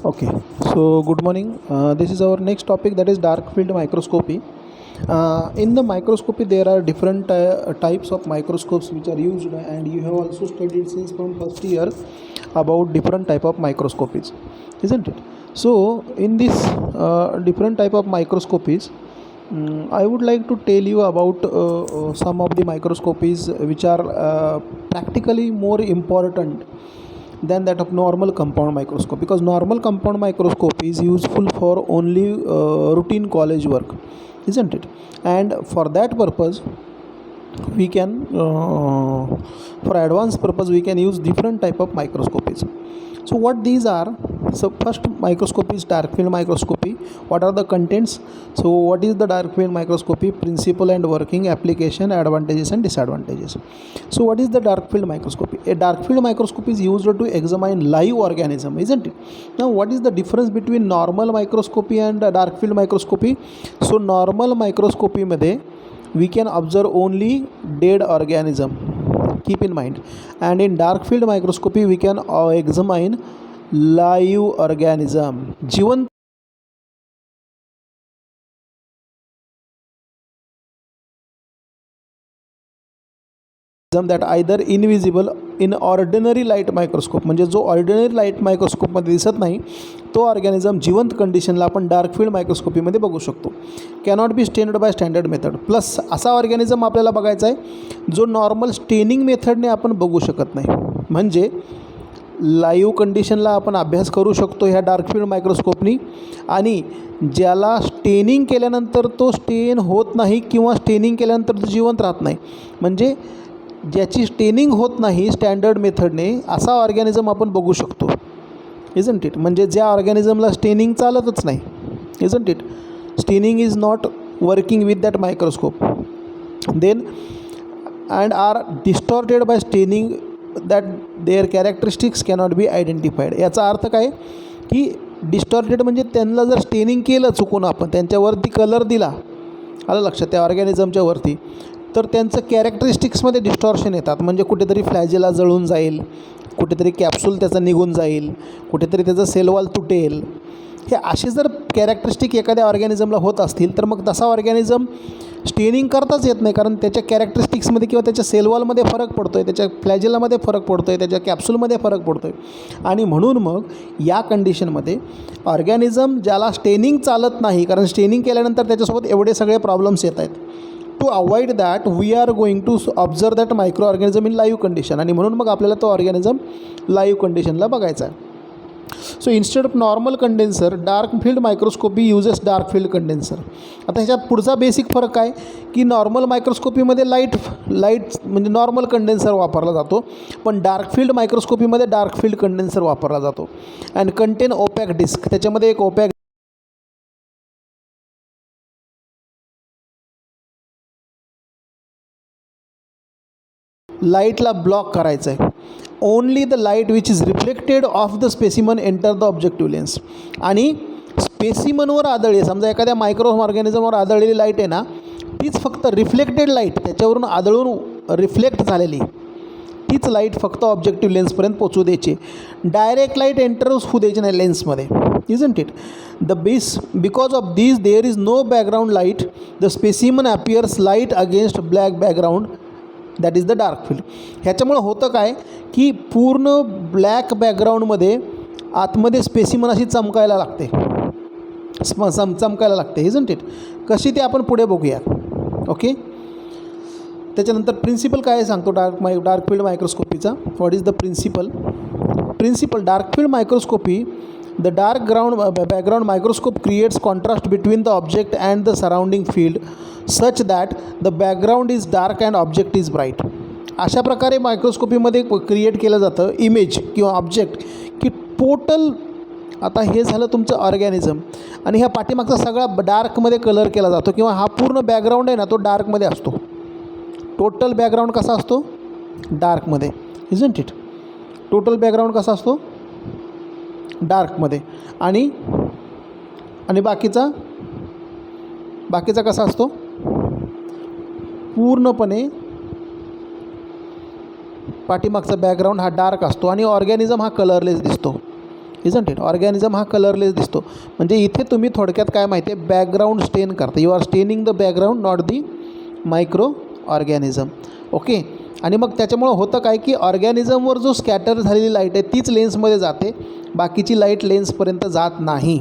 Okay, so good morning. This is our next topic, that is dark field microscopy. In the microscopy, there are different types of microscopes which are used, and you have also studied since from first year about different type of microscopies, isn't it? So, in this different type of microscopies, I would like to tell you about some of the microscopies which are practically more important than that of normal compound microscope, because normal compound microscope is useful for only routine college work, isn't it? And for that purpose we can for advanced purpose we can use different type of microscopies. So what these are? So first microscopy is dark field microscopy. What are the contents? So what is the dark field microscopy? Principle and working, application, advantages and disadvantages. So what is the dark field microscopy? A dark field microscopy is used to examine live organism, isn't it? Now what is the difference between normal microscopy and dark field microscopy? So normal microscopy मध्ये we can observe only dead organism, keep in mind, and in dark field microscopy we can examine live organism, जिवंत that either invisible in ordinary light microscope, म्हणजे जो ordinary light मायक्रोस्कोपमध्ये दिसत नाही तो organism जिवंत कंडिशनला आपण डार्क फील्ड मायक्रोस्कोपीमध्ये बघू शकतो. Cannot be stained by standard method. Plus असा ऑर्गॅनिझम आपल्याला बघायचा आहे जो नॉर्मल स्टेनिंग मेथडने आपण बघू शकत नाही, म्हणजे लाईव्ह कंडिशनला आपण अभ्यास करू शकतो ह्या डार्क फील्ड मायक्रोस्कोपनी, आणि ज्याला स्टेनिंग केल्यानंतर तो स्टेन होत नाही किंवा स्टेनिंग केल्यानंतर तो जिवंत राहत नाही, म्हणजे ज्याची स्टेनिंग होत नाही स्टँडर्ड मेथडने असा ऑर्गॅनिझम आपण बघू शकतो, इजंट इट? म्हणजे ज्या ऑर्गॅनिझमला स्टेनिंग चालतच नाही, isn't it? Staining is not working with that microscope then and are distorted by staining that their characteristics cannot be identified. याचा अर्थ काय की डिस्टॉर्टेड म्हणजे त्यांना जर स्टेनिंग केलं चुकून, आपण त्यांच्यावरती कलर दिला, आलं लक्षात, त्या ऑर्गॅनिझमच्या वरती, तर त्यांचं कॅरेक्टरिस्टिक्समध्ये डिस्टॉर्शन येतात. म्हणजे कुठेतरी फ्लॅजेला जळून जाईल, कुठेतरी कॅप्सूल त्याचा निघून जाईल, कुठेतरी त्याचं सेलवॉल तुटेल. हे असे जर कॅरेक्टरिस्टिक एखाद्या ऑर्गॅनिझमला होत असतील तर मग तसा ऑर्गॅनिझम स्टेनिंग करताच येत नाही, कारण त्याच्या कॅरेक्टरिस्टिक्समध्ये किंवा त्याच्या सेलवॉलमध्ये फरक पडतो आहे, त्याच्या फ्लॅजेलामध्ये फरक पडतो आहे, त्याच्या कॅप्सूलमध्ये फरक पडतो आहे. आणि म्हणून मग या कंडिशनमध्ये ऑर्गॅनिझम ज्याला स्टेनिंग चालत नाही, कारण स्टेनिंग केल्यानंतर त्याच्यासोबत एवढे सगळे प्रॉब्लेम्स येत आहेत, to avoid that we are going to observe that microorganism in live condition. आणि म्हणून मग आपल्याला तो ऑर्गॅनिझम लाईव्ह कंडिशनला बघायचा आहे. So instead of normal condenser dark field microscopy uses dark field condenser. आता ह्याच्यात पुढचा बेसिक फरक आहे की नॉर्मल मायक्रोस्कोपीमध्ये लाईट म्हणजे नॉर्मल कंडेन्सर वापरला जातो, पण डार्क फील्ड मायक्रोस्कोपीमध्ये डार्क फील्ड कंडेन्सर वापरला जातो. अँड कंटेन ओपॅक डिस्क, त्याच्यामध्ये एक ओपॅक लाईटला ब्लॉक करायचं आहे. Only the light which is reflected of the specimen enter the objective lens. आणि स्पेसिमनवर आदळली, समजा एखाद्या मायक्रो ऑर्गॅनिझमवर आदळलेली लाईट आहे ना, तीच फक्त रिफ्लेक्टेड लाईट, त्याच्यावरून आदळून रिफ्लेक्ट झालेली तीच लाईट फक्त ऑब्जेक्टिव्ह लेन्सपर्यंत पोचू द्यायची. डायरेक्ट लाईट एंटरच होऊ द्यायची नाही लेन्समध्ये, isn't it? Because of this there is no background light, the specimen appears light against black background, that is the dark field. ह्याच्यामुळं होतं काय की पूर्ण ब्लॅक बॅकग्राऊंडमध्ये आतमध्ये स्पेसिमन अशी चमकायला लागते, चमकायला लागते, इजंट इट? कशी ते आपण पुढे बघूया. ओके, त्याच्यानंतर प्रिन्सिपल काय सांगतो डार्क फील्ड मायक्रोस्कोपीचा. What is the principle dark field microscopy? The dark background microscope creates contrast between the object and the surrounding field such that the background is dark and object is bright. अशा प्रकारे मायक्रोस्कोपीमध्ये create केलं जातं image किंवा object की total, आता हे झालं तुमचं ऑर्गॅनिझम, आणि ह्या पाठीमागचा सगळा डार्कमध्ये कलर केला जातो, किंवा हा पूर्ण बॅकग्राऊंड आहे ना तो डार्कमध्ये असतो. टोटल बॅकग्राऊंड कसा असतो? डार्कमध्ये, इजंट इट? टोटल बॅकग्राऊंड कसा असतो? डार्कमध्ये. आणि बाकीचा कसा असतो? पूर्णपणे पाठीमागचा बॅकग्राऊंड हा डार्क असतो आणि ऑर्गॅनिझम हा कलरलेस दिसतो. Isn't it. ऑर्गॅनिझम हा कलरलेस दिसतो. म्हणजे इथे तुम्ही थोडक्यात काय माहिती आहे, बॅकग्राऊंड स्टेन करता. You are staining the background, not the microorganism. Okay. आणि मग त्याच्यामुळं होतं काय की ऑर्गॅनिझमवर जो स्कॅटर झालेली लाईट आहे तीच लेन्समध्ये जाते, बाकीची लाईट लेन्सपर्यंत जात नाही.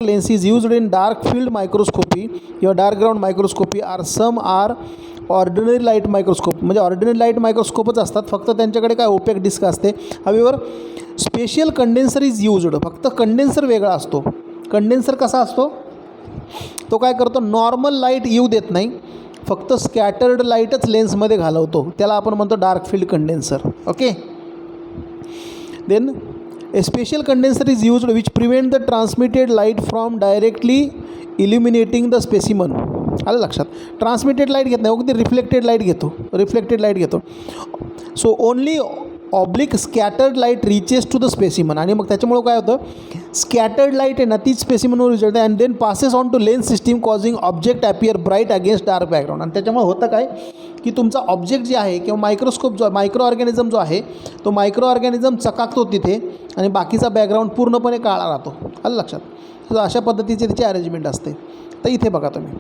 Lenses used in dark field microscopy किंवा dark ground microscopy are ordinary light microscope. म्हणजे ऑर्डिनरी लाईट मायक्रोस्कोपच असतात, फक्त त्यांच्याकडे काय ओपेक डिस्क असते. हवेवर स्पेशल कंडेन्सर इज यूज्ड. फक्त कंडेन्सर वेगळा असतो. कंडेन्सर कसा असतो, तो काय करतो, नॉर्मल लाईट येऊ देत नाही, फक्त स्कॅटर्ड लाईटच लेन्समध्ये घालवतो. त्याला आपण म्हणतो dark field condenser. Okay. Then a special condenser is used which prevent the transmitted light from directly illuminating the specimen. आलं लक्षात. ट्रान्समिटेड लाईट घेत नाही, अगदी रिफ्लेक्टेड लाईट घेतो. So only oblique scattered light reaches to the specimen. आणि मग त्याच्यामुळं काय होतं, स्कॅटर्ड लाईट आहे ना तीच स्पेसिमनवर रिजल्ट आहे, and then passes on to lens system causing object appear bright against dark background. आणि त्याच्यामुळे होतं काय की तुमचा ऑब्जेक्ट जे आहे किंवा मायक्रोस्कोप जो मायक्रो ऑर्गॅनिझम जो आहे तो मायक्रो ऑर्गॅनिझम चकाकतो तिथे, आणि बाकीचा बॅकग्राऊंड पूर्णपणे काळा राहतो. आलं लक्षात. तर अशा पद्धतीची त्याची अरेंजमेंट असते. तर इथे बघा तुम्ही,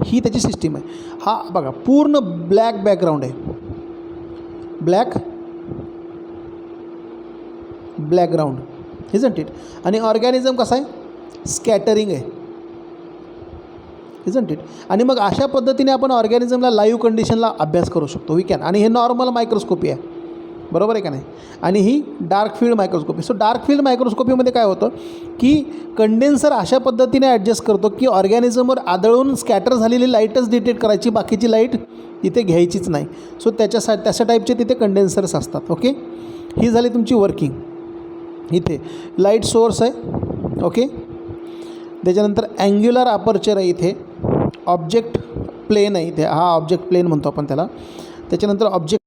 ही त्याची सिस्टीम आहे. हा बघा पूर्ण ब्लॅक बॅकग्राऊंड आहे, ब्लॅक ग्राउंड, इजंट इट. आणि ऑर्गॅनिझम कसा आहे, स्कॅटरिंग आहे, इजंट इट. आणि मग अशा पद्धतीने आपण ऑर्गॅनिझमला लाईव्ह कंडिशनला अभ्यास करू शकतो, वी कॅन. आणि हे नॉर्मल मायक्रोस्कोपी आहे, बरोबर आहे का नाही. आणि ही dark field microscopy. So dark field मायक्रोस्कोपीमध्ये काय होतं की कंडेन्सर अशा पद्धतीने ॲडजस्ट करतो की ऑर्गॅनिझमवर आदळून स्कॅटर झालेली लाईटच डिटेक्ट करायची, बाकीची लाईट तिथे घ्यायचीच नाही. सो तशा टाईपचे तिथे कंडेन्सर्स असतात. ओके. ही झाली तुमची वर्किंग. इथे लाईट सोर्स आहे. ओके. त्याच्यानंतर अँग्युलर अपर्चर आहे, इथे ऑब्जेक्ट प्लेन आहे, इथे हा ऑब्जेक्ट प्लेन म्हणतो आपण त्याला. त्याच्यानंतर ऑब्जेक्ट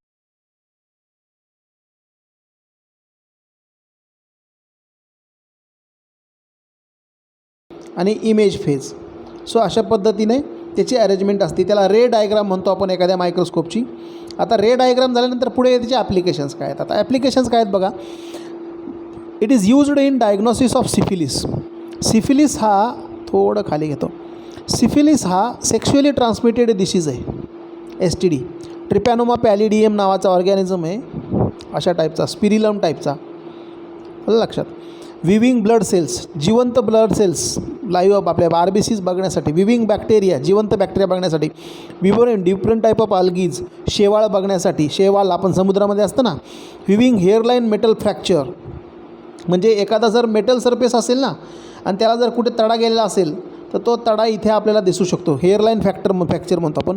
आणि इमेज फेज. सो अशा पद्धतीने त्याची अरेंजमेंट असते. त्याला रे डायग्राम म्हणतो आपण एखाद्या मायक्रोस्कोपची. आता रे डायग्राम झाल्यानंतर पुढे त्याचे ॲप्लिकेशन्स काय आहेत. आता ॲप्लिकेशन्स काय आहेत बघा. It is used in diagnosis of syphilis. Syphilis हा थोडं खाली घेतो. सिफिलिस हा सेक्शुअली ट्रान्समिटेड डिसीज आहे, STD. ट्रिपॅनोमा पॅलिडियम नावाचा ऑर्गॅनिझम आहे, अशा टाईपचा, स्पिरिलम टाईपचा. लक्षात. विविंग ब्लड सेल्स, जिवंत ब्लड सेल्स लाईव्ह आपल्या RBCs बघण्यासाठी. विविंग बॅक्टेरिया, जिवंत बॅक्टेरिया बघण्यासाठी. विवरिन, डिफरंट टाईप ऑफ अल्गीज, शेवाळ बघण्यासाठी. शेवाळ आपण समुद्रामध्ये असतं ना. विविंग हेअरलाईन मेटल फ्रॅक्चर, म्हणजे एखादा जर मेटल सरफेस असेल ना आणि त्याला जर कुठे तडा गेलेला असेल तर तो तडा इथे आपल्याला दिसू शकतो, हेअरलाईन फ्रॅक्चर म्हणतो आपण.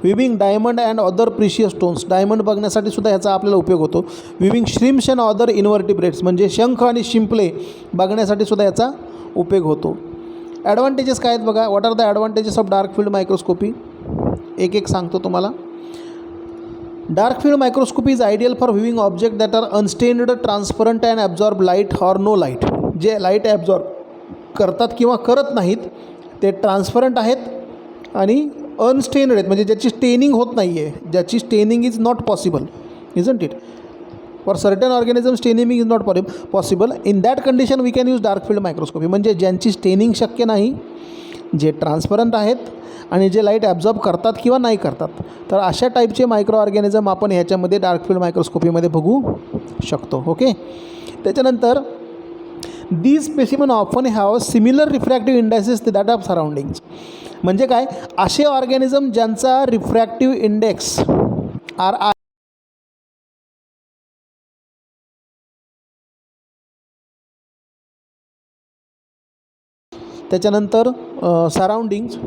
Viewing diamond and other precious stones, diamond बघण्यासाठी सुद्धा ह्याचा आपल्याला उपयोग होतो. विविंग श्रिम्स अँड अदर इन्व्हर्टिब्रेट्स, म्हणजे शंख आणि शिंपले बघण्यासाठी सुद्धा याचा उपयोग होतो. ॲडव्हान्टेजेस काय आहेत बघा. What are the advantages of dark field microscopy, एक सांगतो तुम्हाला. Dark field microscopy is ideal for viewing object that are unstained, transparent and absorb light or no light. जे लाईट ॲब्झॉर्ब करतात किंवा करत नाहीत, ते ट्रान्सपरंट आहेत आणि अनस्टेन्ड आहेत, म्हणजे ज्याची स्टेनिंग होत नाही आहे, ज्याची staining is not possible, isn't it. For certain organism staining is not possible. In that condition we can use dark field microscopy. म्हणजे ज्यांची स्टेनिंग शक्य नाही, जे ट्रान्सपरंट आहेत आणि जे लाईट ॲब्झॉर्ब करतात किंवा नाही करतात, तर अशा टाईपचे मायक्रो ऑर्गॅनिझम आपण ह्याच्यामध्ये डार्क फील्ड मायक्रोस्कोपीमध्ये बघू शकतो. ओके. त्याच्यानंतर these specimen often have similar refractive indexes that of surroundings. म्हणजे काय, असे ऑर्गॅनिझम ज्यांचा रिफ्रॅक्टिव्ह इंडेक्स RI त्याच्यानंतर सराउंडिंग्स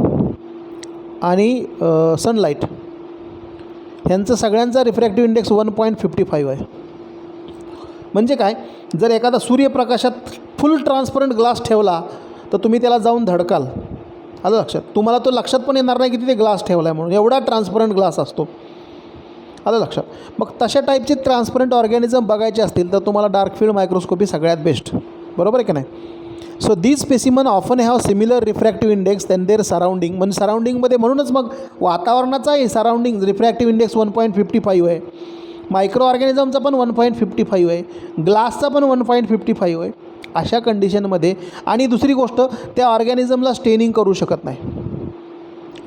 आणि सनलाईट ह्यांचं सगळ्यांचा रिफ्रॅक्टिव्ह इंडेक्स 1.55 आहे. म्हणजे काय, जर एखादा सूर्यप्रकाशात फुल ट्रान्सपरंट ग्लास ठेवला तर तुम्ही त्याला जाऊन धडकाल. आलं लक्षात. तुम्हाला तो लक्षात पण येणार नाही की तिथे ग्लास ठेवला आहे म्हणून, एवढा ट्रान्सपरंट ग्लास असतो. आलं लक्षात. मग तशा टाईपचे ट्रान्सपरंट ऑर्गॅनिझम बघायचे असतील तर तुम्हाला डार्क फील्ड मायक्रोस्कोपी सगळ्यात बेस्ट, बरोबर आहे की नाही. So these specimen often have similar refractive index than their surrounding. म्हणजे सराउंडिंगमध्ये म्हणूनच मग वातावरणाचाही सराउंडिंग रिफ्रॅक्टिव्ह इंडेक्स 1.55 आहे, मायक्रो ऑर्गॅनिझमचा पण 1.55 आहे, ग्लासचा पण 1.55 आहे. अशा कंडिशनमध्ये आणि दुसरी गोष्ट, त्या ऑर्गॅनिझमला स्टेनिंग करू शकत नाही,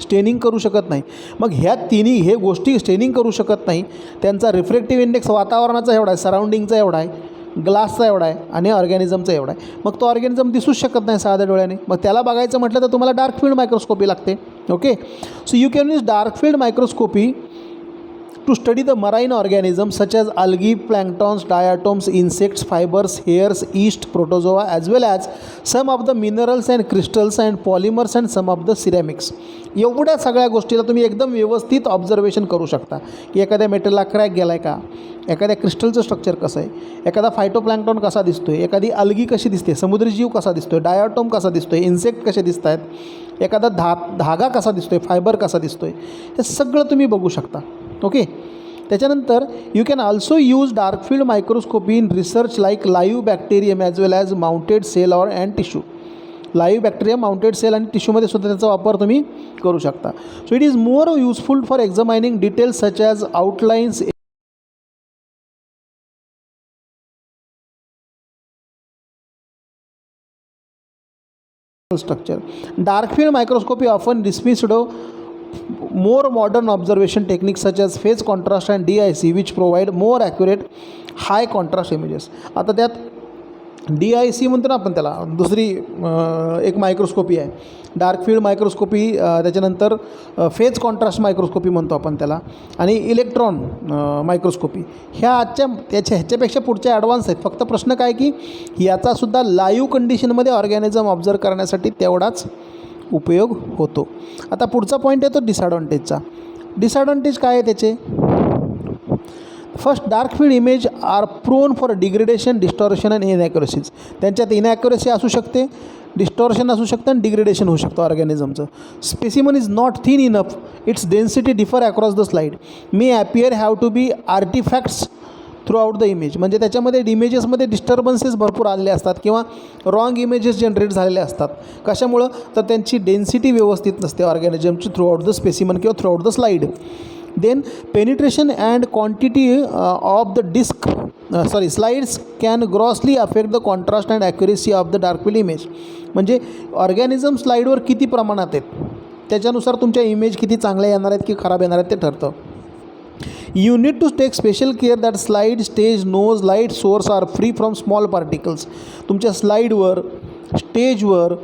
स्टेनिंग करू शकत नाही. मग ह्या तिन्ही हे गोष्टी स्टेनिंग करू शकत नाही, त्यांचा रिफ्रॅक्टिव्ह इंडेक्स वातावरणाचा एवढा आहे, सराउंडिंगचा एवढा आहे, ग्लासचा एवढा आहे आणि ऑर्गॅनिझमचा एवढा आहे. मग तो ऑर्गॅनिझम दिसूच शकत नाही साध्या डोळ्याने. मग त्याला बघायचं म्हटलं तर तुम्हाला डार्क फील्ड मायक्रोस्कोपी लागते. Okay, so you can use dark field microscopy to study the marine organisms such as algae, planktons, diatoms, insects, fibers, hairs, yeast, protozoa, as well as some of the minerals and crystals and polymers and some of the ceramics. एवढ्या सगळ्या गोष्टीला तुम्ही एकदम व्यवस्थित observation करू शकता की एखाद्या मेटलला क्रॅक गेला आहे का, एखाद्या क्रिस्टलचं स्ट्रक्चर कसं आहे, एखादा फायटोप्लँक्टॉन कसा दिसतो आहे, एखादी अल्गी कशी दिसते, समुद्री जीव कसा दिसतो आहे, डायटोम कसा दिसतो आहे, इन्सेक्ट कसे दिसत आहेत, एखादा धागा कसा दिसतो आहे, फायबर कसा दिसतो आहे, हे सगळं तुम्ही बघू शकता. ओके, त्याच्यानंतर you can also use dark field microscopy in research like live bacterium as well as mounted cell or and tissue. Live bacterium, mounted cell आणि टिश्यूमध्ये सुद्धा त्याचा वापर तुम्ही करू शकता. So it is more useful for examining details such as outlines, structure. Dark field microscopy often dismissed more modern observation techniques such as phase contrast and DIC which provide more accurate high contrast images. आता त्यात DIC म्हणतो ना आपण त्याला, दुसरी एक microscopy आहे, dark field microscopy, त्याच्यानंतर फेज कॉन्ट्रास्ट मायक्रोस्कोपी म्हणतो आपण त्याला, आणि इलेक्ट्रॉन मायक्रोस्कोपी. ह्या ह्याच्यापेक्षा पुढच्या ॲडव्हान्स आहेत. फक्त प्रश्न काय की याचासुद्धा लाईव्ह कंडिशनमध्ये ऑर्गॅनिझम ऑब्झर्व करण्यासाठी तेवढाच उपयोग होतो. आता पुढचा पॉईंट येतो डिसॲडव्हान्टेजचा. डिसॲडव्हान्टेज काय आहे त्याचे? First, dark field image are prone for degradation, distortion and inaccuracies. त्यांच्यात इनॅक्युरसी असू शकते, डिस्टॉर्शन असू शकतं आणि डिग्रेडेशन होऊ शकतं ऑर्गॅनिझमचं. Specimen is not thin enough, its density differ across the slide, may appear have to be artefacts throughout the image. म्हणजे त्याच्यामध्ये इमेजेसमध्ये डिस्टर्बन्सेस भरपूर आलेले असतात किंवा रॉंग इमेजेस जनरेट झालेले असतात. कशामुळं? तर त्यांची डेन्सिटी व्यवस्थित नसते ऑर्गॅनिझमची थ्रू आउट द स्पेसिमन किंवा through out the slide. Then penetration and quantity of the slides can grossly affect the contrast and accuracy of the dark field image. म्हणजे organism स्लाईडवर किती प्रमाणात आहेत त्याच्यानुसार तुमच्या इमेज किती चांगल्या येणार आहेत की खराब येणार आहेत ते ठरतं. You need to take special care that slide, stage, nose, light source are free from small particles. तुमच्या स्लाईडवर, स्टेजवर,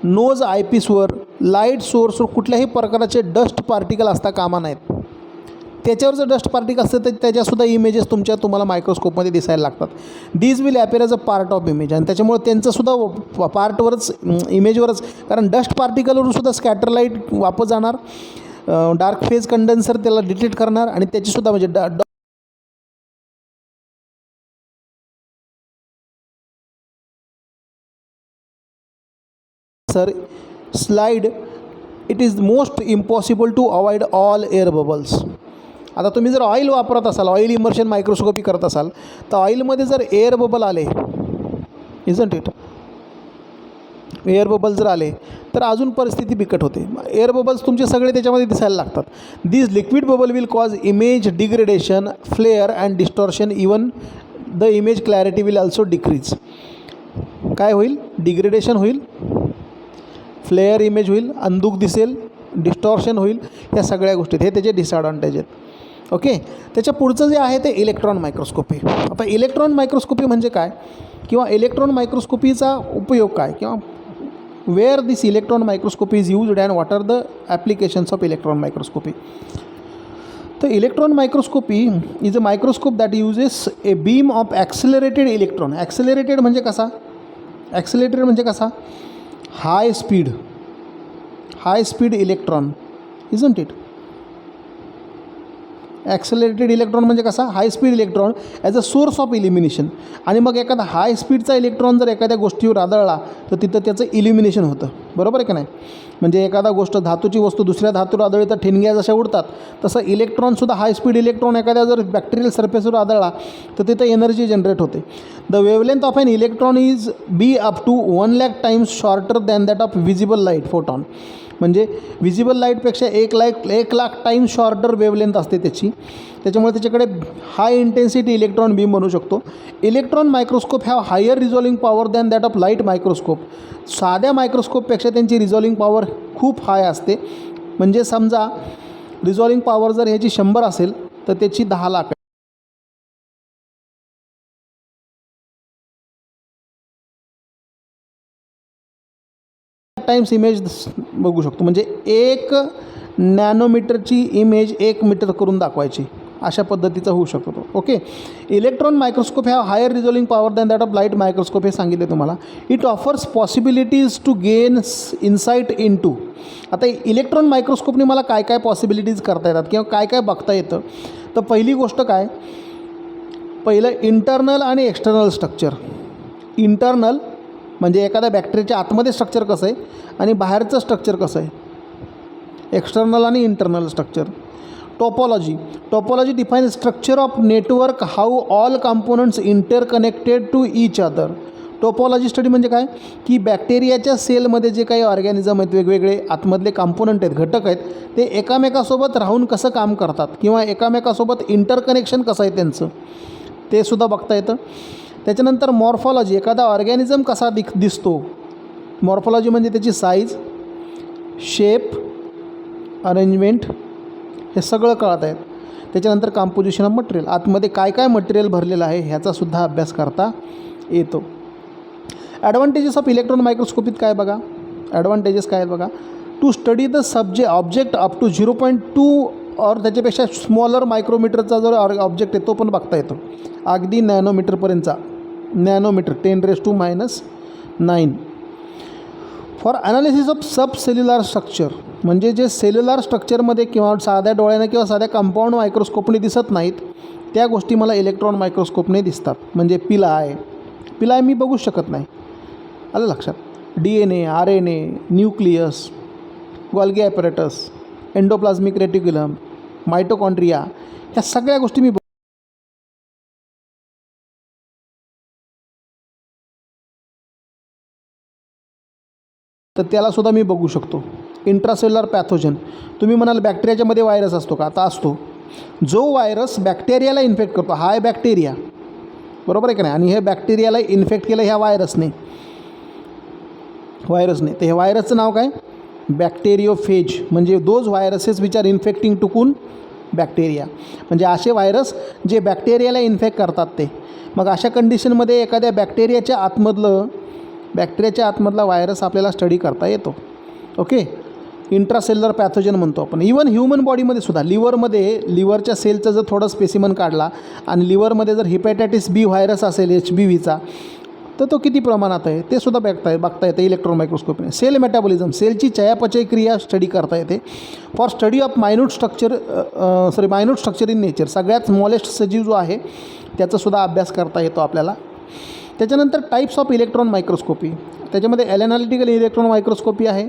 नोज आयपीसवर, लाईट सोर्सवर कुठल्याही प्रकारचे डस्ट पार्टिकल असता कामा नाहीत. त्याच्यावर जर डस्ट पार्टिकल असतं तर त्याच्यासुद्धा इमेजेस तुम्हाला मायक्रोस्कोपमध्ये दिसायला लागतात. These will appear as a part of image. आणि त्याच्यामुळे त्यांचंसुद्धा पार्टवरच, इमेजवरच, कारण डस्ट पार्टिकलवरून सुद्धा स्कॅटर लाईट वापस जाणार, डार्क फेज कंडेन्सर त्याला डिटेक्ट करणार आणि त्याचीसुद्धा म्हणजे slide it is most impossible to avoid all air bubbles. आता तुम्ही जर ऑइल वापरत असाल, ऑइल इमर्शन मायक्रोस्कोपी करत असाल, तर ऑइलमध्ये जर एअर बबल आले, इजंट इट, एअर बबल जर आले तर अजून परिस्थिती बिकट होते. एअर बबल्स तुमचे सगळे त्याच्यामध्ये दिसायला लागतात. This liquid bubble will cause image degradation, flare and distortion. Even the image clarity will also decrease. काय होईल? डिग्रेडेशन होईल, फ्लेअर इमेज होईल, अंधुक दिसेल, डिस्टॉर्शन होईल. या सगळ्या गोष्टी हे त्याचे डिसॲडव्हान्टेज आहेत. ओके, त्याच्या पुढचं जे आहे ते इलेक्ट्रॉन मायक्रोस्कोपी. आता इलेक्ट्रॉन मायक्रोस्कोपी म्हणजे काय किंवा इलेक्ट्रॉन मायक्रोस्कोपीचा उपयोग काय किंवा where this electron microscopy is used and what are the applications of electron microscopy. तर electron microscopy is a microscope that uses a beam of accelerated electron. Accelerated म्हणजे कसा? ॲक्सिलरेटेड म्हणजे कसा? High speed electron, isn't it. Accelerated electron म्हणजे कसा, high speed electron as a source of illumination. आणि मग एखादा हाय स्पीडचा इलेक्ट्रॉन जर एखाद्या गोष्टीवर आदळला तर तिथं त्याचं इल्युमिनेशन होतं. बरोबर आहे का नाही. म्हणजे एखादा गोष्ट धातूची वस्तू दुसऱ्या धातूवर आदळली तर ठिणग्या जशा उडतात, तसं इलेक्ट्रॉनसुद्धा हाय स्पीड इलेक्ट्रॉन एखाद्या जर बॅक्टेरियल सरफेसवर आदळला तर तिथं एनर्जी जनरेट होते. The wavelength of an electron is be up to 1,00,000 times shorter than that of visible light photon. म्हणजे विजिबल लाईटपेक्षा 1,00,000 टाईम्स शॉर्टर वेवलेंथ असते त्याची. त्याच्यामुळे त्याच्याकडे हाय इंटेन्सिटी इलेक्ट्रॉन बीम बनू शकतो. Electron microscope have higher resolving power than that of light microscope. साध्या मायक्रोस्कोपपेक्षा त्यांची रिझॉल्विंग पॉवर खूप हाय असते. म्हणजे समजा रिझॉल्विंग पॉवर जर ह्याची 100 असेल तर त्याची 10 लाख टाइम्स इमेज बघू शकतो. म्हणजे 1 नॅनोमीटरची इमेज 1 मीटर करून दाखवायची, अशा पद्धतीचा होऊ शकतो तो. Okay. Electron microscope have higher resolving power than that of light microscope, हे सांगितले तुम्हाला. It offers possibilities to gain insight into. आता इलेक्ट्रॉन मायक्रोस्कोपने मला काय काय पॉसिबिलिटीज करता येतात किंवा काय काय बघता येतं. तर पहिली गोष्ट काय, पहिलं इंटर्नल आणि एक्सटर्नल स्ट्रक्चर. इंटर्नल म्हणजे एखाद्या बॅक्टेरियाच्या आतमध्ये स्ट्रक्चर कसं आहे आणि बाहेरचं स्ट्रक्चर कसं आहे, एक्सटर्नल आणि internal structure. Topology define structure of network, how all components interconnected to each other. Topology study म्हणजे काय, की बॅक्टेरियाच्या सेलमध्ये जे काही ऑर्गॅनिझम आहेत, वेगवेगळे आतमधले कंपोनंट आहेत, घटक आहेत, ते एकामेकासोबत राहून कसं काम करतात किंवा एकामेकासोबत इंटरकनेक्शन कसं आहे त्यांचं, ते सुद्धा बघता येतं. त्याच्यानंतर मॉर्फॉलॉजी, एखादा ऑर्गॅनिझम कसा दिसतो. मॉर्फॉलॉजी म्हणजे त्याची साईज, शेप, अरेंजमेंट, हे सगळं कळत आहेत. त्याच्यानंतर कंपोजिशन ऑफ मटेरियल, आतमध्ये काय काय मटेरियल भरलेलं आहे ह्याचासुद्धा अभ्यास करता येतो. ॲडव्हान्टेजेस ऑफ इलेक्ट्रॉन मायक्रोस्कोपीत काय बघा, ॲडव्हान्टेजेस काय आहेत बघा. To study the object up to 0.2 और त्याच्यापेक्षा स्मॉलर मायक्रोमीटरचा जर ऑब्जेक्ट आहे तो पण बघता येतो, अगदी नॅनोमीटरपर्यंतचा. Nanometre 10⁻⁹. For analysis of sub cellular structure, म्हणजे जे सेल्युलर स्ट्रक्चरमध्ये किंवा साध्या डोळ्याने किंवा साध्या कंपाऊंड मायक्रोस्कोपने दिसत नाहीत त्या गोष्टी मला इलेक्ट्रॉन मायक्रोस्कोपने दिसतात. म्हणजे पिलाय मी बघू शकत नाही, आलं लक्षात. DNA, RNA, nucleus, Golgi apparatus, endoplasmic reticulum, mitochondria, ह्या सगळ्या गोष्टी मी तर त्यालासुद्धा मी बघू शकतो. इंट्रासेल्युलर पॅथोजन, तुम्ही म्हणाल बॅक्टेरियाच्यामध्ये व्हायरस असतो का, आता असतो. जो व्हायरस बॅक्टेरियाला इन्फेक्ट करतो, हा आहे बॅक्टेरिया, बरोबर आहे का नाही. आणि हे बॅक्टेरियाला इन्फेक्ट केलं ह्या व्हायरसने, तर हे व्हायरसचं नाव काय, बॅक्टेरियोफेज. म्हणजे those viruses which are infecting टुकून बॅक्टेरिया, म्हणजे असे व्हायरस जे बॅक्टेरियाला इन्फेक्ट करतात ते. मग अशा कंडिशनमध्ये एखाद्या बॅक्टेरियाच्या आतमधला व्हायरस आपल्याला स्टडी करता येतो. ओके. इंट्रासेल्युलर पॅथोजन म्हणतो आपण. इवन ह्युमन बॉडीमध्ये सुद्धा, लिव्हरच्या सेलचं जर थोडं स्पेसिमन काढला आणि लिव्हरमध्ये जर हिपॅटायटिस बी व्हायरस असेल HBVचा, तर तो किती प्रमाणात आहे ते सुद्धा बघता येतं इलेक्ट्रॉन मायक्रोस्कोपने. सेल मेटाबॉलिझम, सेलची चयापचय क्रिया स्टडी करता येते. For study of minute structure in nature, सगळ्यात स्मॉलेस्ट सजीव जो आहे त्याचासुद्धा अभ्यास करता येतो आपल्याला. त्याच्यानंतर टाईप्स ऑफ इलेक्ट्रॉन मायक्रोस्कोपी, त्याच्यामध्ये ॲनालिटिकल इलेक्ट्रॉन मायक्रोस्कोपी आहे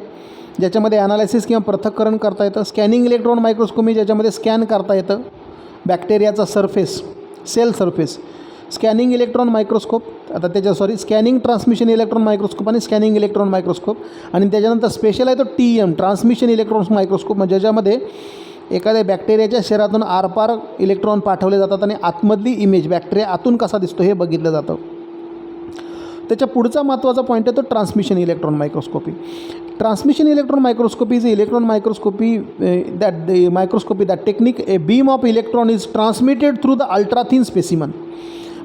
ज्याच्यामध्ये ॲनालिसिस किंवा पृथक्करण करता येतं. स्कॅनिंग इलेक्ट्रॉन मायक्रोस्कोपी, ज्याच्यामध्ये स्कॅन करता येतं बॅक्टेरियाचा cell surface. Scanning electron microscope, scanning transmission electron microscope आणि स्कॅनिंग इलेक्ट्रॉन मायक्रोस्कोप. आणि त्याच्यानंतर स्पेशल आहे तो TEM, ट्रान्समिशन इलेक्ट्रॉन मायक्रोस्कोप, म्हणजे ज्याच्यामध्ये एखाद्या बॅक्टेरियाच्या शरीरातून आरपार इलेक्ट्रॉन पाठवले जातात आणि आतमधली इमेज बॅक्टेरिया आतून कसा दिसतो हे बघितलं जातं. त्याच्या पुढचा महत्त्वाचा पॉईंट आहे तो transmission electron microscopy. Transmission electron microscopy is electron microscopy that technique a beam of electron is transmitted through the ultra thin specimen.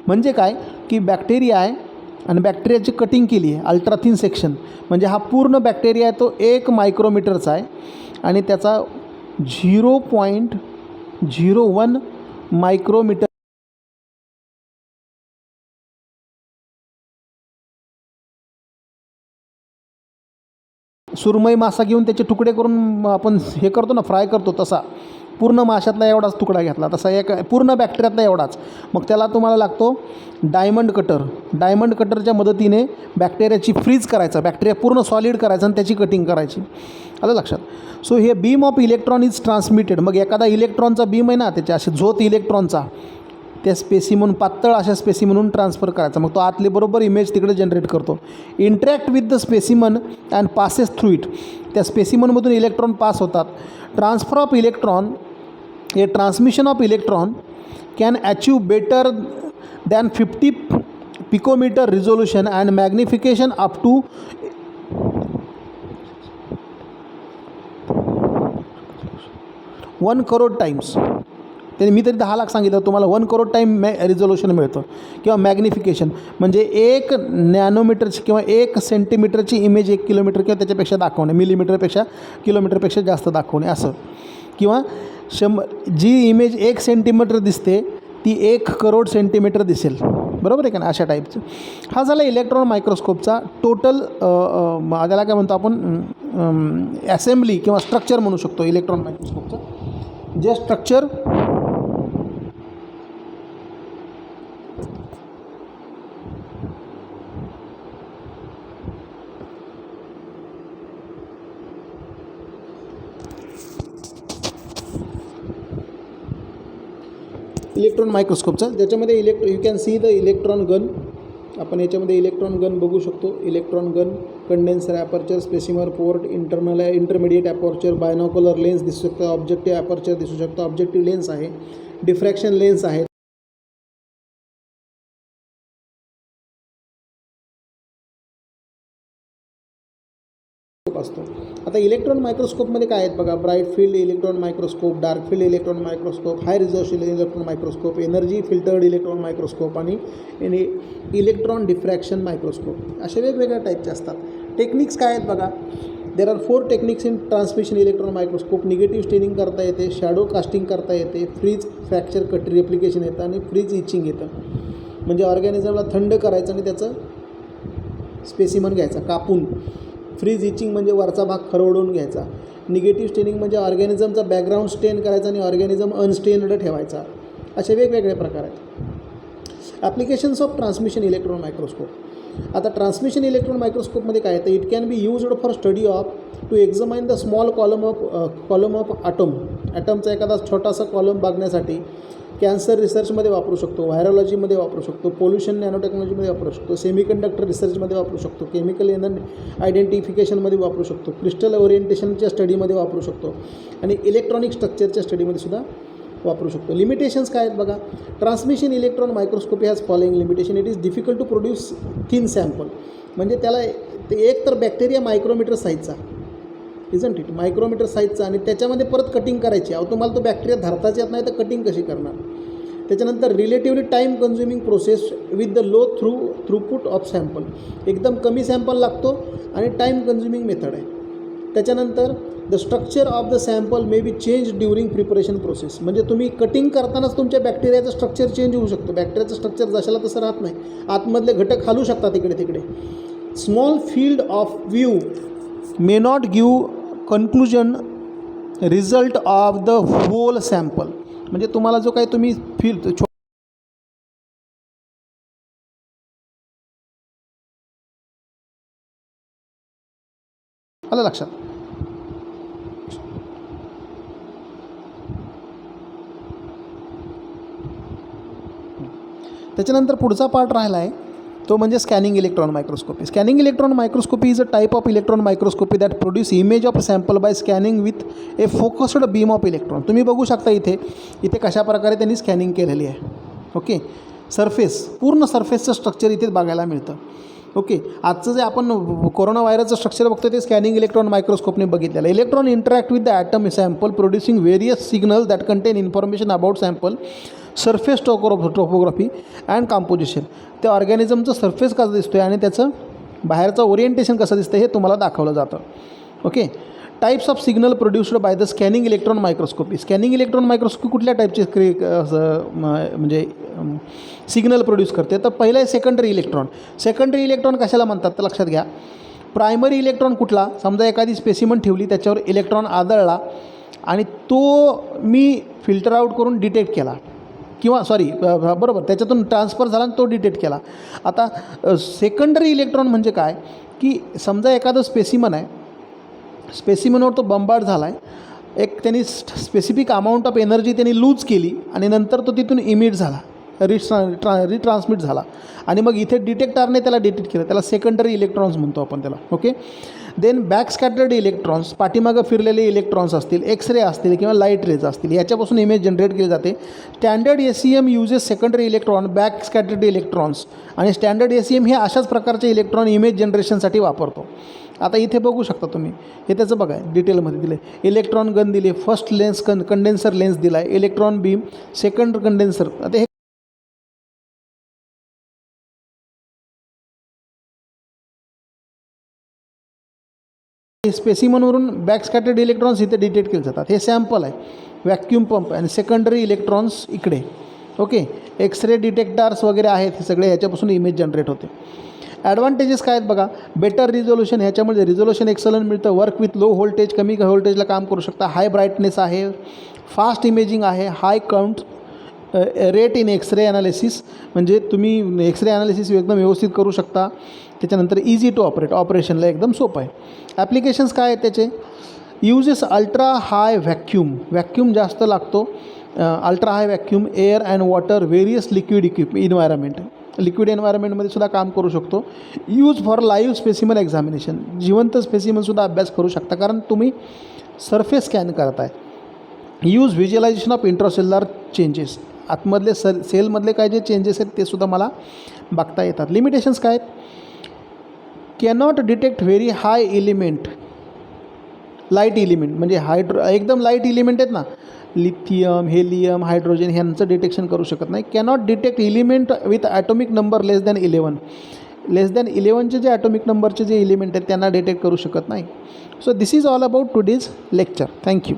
म्हणजे काय की बॅक्टेरिया आहे आणि बॅक्टेरियाची कटिंग केली आहे अल्ट्रा थिन सेक्शन, म्हणजे हा पूर्ण बॅक्टेरिया आहे तो 1 मायक्रोमीटरचा आहे आणि त्याचा 0.01 मायक्रोमीटर सुरमई मासा घेऊन त्याचे तुकडे करून आपण हे करतो ना, फ्राय करतो तसा पूर्ण माशातला एवढाच तुकडा घेतला, तसा एक पूर्ण बॅक्टेरियातला एवढाच, मग त्याला तुम्हाला लागतो डायमंड कटर. डायमंड कटरच्या मदतीने बॅक्टेरियाची फ्रीज करायचा, बॅक्टेरिया पूर्ण सॉलिड करायचा आणि त्याची कटिंग करायची. आलं लक्षात. सो हे beam of electron is transmitted. मग एखादा इलेक्ट्रॉनचा बीम आहे ना, त्याच्या असे झोत इलेक्ट्रॉनचा त्या स्पेसिमन पातळ अशा स्पेसिमनहून ट्रान्सफर करायचा, मग तो आतले बरोबर इमेज तिकडे जनरेट करतो. Interact with the specimen and passes through it. त्या स्पेसिमनमधून इलेक्ट्रॉन पास होतात. Transfer of electron, a transmission of electron can achieve better than 50 picometre resolution and magnification up to 1 crore times. त्याने मी तरी 10 लाख सांगितलं, तुम्हाला 1 करोड टाईम रिझोल्यूशन मिळतं. किंवा मॅग्निफिकेशन म्हणजे 1 नॅनोमीटरची किंवा 1 सेंटीमीटरची इमेज 1 किलोमीटर किंवा त्याच्यापेक्षा दाखवणे, मिलीमीटरपेक्षा किलोमीटरपेक्षा जास्त दाखवणे असं. किंवा जी इमेज 1 सेंटीमीटर दिसते ती 1 करोड सेंटीमीटर दिसेल, बरोबर आहे का नाही, अशा टाईपचं. हा झाला इलेक्ट्रॉन मायक्रोस्कोपचा टोटल त्याला काय म्हणतो आपण असेंब्ली किंवा स्ट्रक्चर म्हणू शकतो इलेक्ट्रॉन मायक्रोस्कोपचं. जे स्ट्रक्चर इलेक्ट्रॉन मायक्रोस्कोपचा, ज्याच्यामध्ये you can see the electron gun. आपण याच्यामध्ये इलेक्ट्रॉन गन बघू शकतो. Electron gun, condenser, aperture, specimen port, intermediate aperture, binocular lens दिसू शकतं, ऑब्जेक्टिव्ह ॲपर्चर दिसू शकतं, ऑब्जेक्टिव्ह लेन्स आहे, डिफ्रॅक्शन लेन्स आहे. असतो. आता इलेक्ट्रॉन मायक्रोस्कोपमध्ये काय आहेत बघा, bright field electron microscope, dark field electron microscope, high resolution electron microscope, energy filtered electron microscope आणि इलेक्ट्रॉन डिफ्रॅक्शन मायक्रोस्कोप. असे वेगवेगळ्या टाईपचे असतात. टेक्निक्स काय आहेत बघा. There are 4 techniques in transmission electron microscope. Negative staining करता येते, शॅडो कास्टिंग करता येते, फ्रीज फ्रॅक्चर कट रेप्लिकेशन येतं आणि फ्रीज इचिंग येतं. म्हणजे ऑर्गॅनिझमला थंड करायचं आणि त्याचं स्पेसिमन घ्यायचा कापून. फ्रीज इचिंग म्हणजे वरचा भाग खरवडून घ्यायचा. निगेटिव्ह स्टेनिंग म्हणजे ऑर्गॅनिझमचा बॅकग्राऊंड स्टेन करायचा आणि ऑर्गॅनिझम अनस्टेन्ड ठेवायचा. असे वेगवेगळे प्रकार आहेत. Applications of transmission electron microscope. आता ट्रान्समिशन इलेक्ट्रॉन मायक्रोस्कोपमध्ये काय येतं, it can be used for study of to examine the small column of atom. ॲटमचा एखादा छोटासा कॉलम बघण्यासाठी. कॅन्सर रिसर्चमध्ये वापरू शकतो, व्हायरोलॉजीमध्ये वापरू शकतो, पोल्युशन नॅनोटेक्नॉलॉजीमध्ये वापरू शकतो, सेमीकंडक्टर रिसर्चमध्ये वापरू शकतो, केमिकल आयडेंटिफिकेशनमध्ये वापरू शकतो, क्रिस्टल ओरिएंटेशनच्या स्टडीमध्ये वापरू शकतो आणि इलेक्ट्रॉनिक स्ट्रक्चरच्या स्टडीमध्ये सुद्धा वापरू शकतो. लिमिटेशन्स काय आहेत बघा. Transmission electron microscopy has following limitation. It is difficult to produce thin sample. म्हणजे त्याला एक तर बॅक्टेरिया मायक्रोमीटर साईजचा, इजंट इट, मायक्रोमीटर साईजचा, आणि त्याच्यामध्ये परत कटिंग करायची. अहो तुम्हाला तो बॅक्टेरिया धरताच येत नाही तर कटिंग कशी करणार. त्याच्यानंतर relatively time consuming process with the low throughput of sample. एकदम कमी सॅम्पल लागतो आणि टाईम कन्झ्युमिंग मेथड आहे. त्याच्यानंतर the structure of the sample may be change during preparation process. म्हणजे तुम्ही कटिंग करतानाच तुमच्या बॅक्टेरियाचं स्ट्रक्चर चेंज होऊ शकतं. बॅक्टेरियाचं स्ट्रक्चर जशाला तसं राहत नाही, आतमधले घटक हालू शकतात इकडे तिकडे. Small field of view may not give conclusion result of the whole sample. म्हणजे तुम्हाला जो काही तुम्ही फील्ड आलं लक्षात. त्याच्यानंतर पुढचा पार्ट राहिला आहे तो म्हणजे scanning electron microscopy. Scanning electron microscopy is a type of electron microscopy that produce image of sample by scanning with a focused beam of electron. तुम्ही बघू शकता इथे कशा प्रकारे त्यांनी स्कॅनिंग केलेली आहे. ओके, सरफेस, पूर्ण सरफेसचं स्ट्रक्चर इथे बघायला मिळतं. ओके, आजचं जे आपण कोरोना व्हायरसचं स्ट्रक्चर बघतो ते स्कॅनिंग इलेक्ट्रॉन मायक्रोस्कोपने बघितलेलं. Electron interact with the atom sample producing various signals that contain information about sample, surface topography and composition. त्या ऑर्गॅनिझमचं सरफेस कसं दिसतो आहे आणि त्याचं बाहेरचं ओरिएंटेशन कसं दिसतं हे तुम्हाला दाखवलं जातं. Okay, types of signal produced by the scanning electron microscopy. Scanning electron microscopy कुठल्या टाईपचे म्हणजे सिग्नल प्रोड्यूस करते. तर पहिलं आहे सेकंडरी इलेक्ट्रॉन. सेकंडरी इलेक्ट्रॉन कशाला म्हणतात तर लक्षात घ्या. प्रायमरी इलेक्ट्रॉन कुठला, समजा एखादी स्पेसिमन ठेवली त्याच्यावर इलेक्ट्रॉन आदळला आणि तो मी फिल्टर आउट करून डिटेक्ट केला किंवा बरोबर त्याच्यातून ट्रान्सफर झाला आणि तो डिटेक्ट केला. आता सेकंडरी इलेक्ट्रॉन म्हणजे काय की समजा एखादं स्पेसिमन आहे, स्पेसिमनवर तो बंबार्ड झाला आहे, एक त्यांनी स्पेसिफिक अमाऊंट ऑफ एनर्जी त्यांनी लूज केली आणि नंतर तो तिथून इमिट झाला, रिट्रान्समिट झाला आणि मग इथे डिटेक्टरने त्याला डिटेक्ट केलं, त्याला सेकंडरी इलेक्ट्रॉन्स म्हणतो आपण त्याला. Okay. Then back scattered electrons, पाठीमागं फिरलेले इलेक्ट्रॉन्स असतील, एक्सरे असतील किंवा लाईट रेज असतील, याच्यापासून इमेज जनरेट केली जाते. Standard SEM uses secondary electron, back scattered electrons आणि स्टँडर्ड SEM हे अशाच प्रकारचे इलेक्ट्रॉन इमेज जनरेशनसाठी वापरतो. आता इथे बघू शकता तुम्ही, हे त्याचं बघा डिटेलमध्ये दिलं आहे. इलेक्ट्रॉन गन दिली, फर्स्ट लेन्स कंडेन्सर लेन्स दिला आहे, इलेक्ट्रॉन बीम, सेकंड कंडेन्सर. आता हे स्पेसिमनवरून बॅक स्कॅटर्ड इलेक्ट्रॉन्स इथे डिटेक्ट केले जातात. हे सॅम्पल आहे, व्हॅक्यूम पंप आणि सेकंडरी इलेक्ट्रॉन्स इकडे. ओके. एक्सरे डिटेक्टर्स वगैरे आहेत, हे सगळे ह्याच्यापासून इमेज जनरेट होते. ॲडव्हान्टेजेस काय आहेत बघा, बेटर रिझोल्युशन, ह्याच्यामध्ये रिझोल्युशन एक्सलंट मिळतं, वर्क विथ लो व्होल्टेज, कमी व्होल्टेजला काम करू शकता, हाय ब्राईटनेस आहे, फास्ट इमेजिंग आहे, high count rate in X-ray analysis, म्हणजे तुम्ही एक्सरे ॲनालिसिस एकदम व्यवस्थित करू शकता. त्याच्यानंतर इझी टू ऑपरेशनला एकदम सोपं आहे. ॲप्लिकेशन्स काय आहेत त्याचे, युजेस अल्ट्रा हाय व्हॅक्यूम जास्त लागतो, ultra high vacuum, air and water, various liquid environment, liquid एन्व्हायरमेंटमध्ये सुद्धा काम करू शकतो. Use for live specimen examination, जिवंत स्पेसिमनसुद्धा अभ्यास करू शकता कारण तुम्ही सरफेस स्कॅन करताय. Use visualization of intracellular changes, आतमधले सेलमधले काय जे चेंजेस आहेत ते सुद्धा मला बघता येतात. लिमिटेशन्स काय आहेत, cannot detect very high element, light element म्हणजे एकदम लाईट एलिमेंट आहेत ना, लिथियम, हेलियम, हायड्रोजन, ह्यांचं डिटेक्शन करू शकत नाही. Cannot detect element with atomic number less than 11चे जे ॲटॉमिक नंबरचे जे एलिमेंट आहेत त्यांना डिटेक्ट करू शकत नाही. So this is all about today's lecture. Thank you.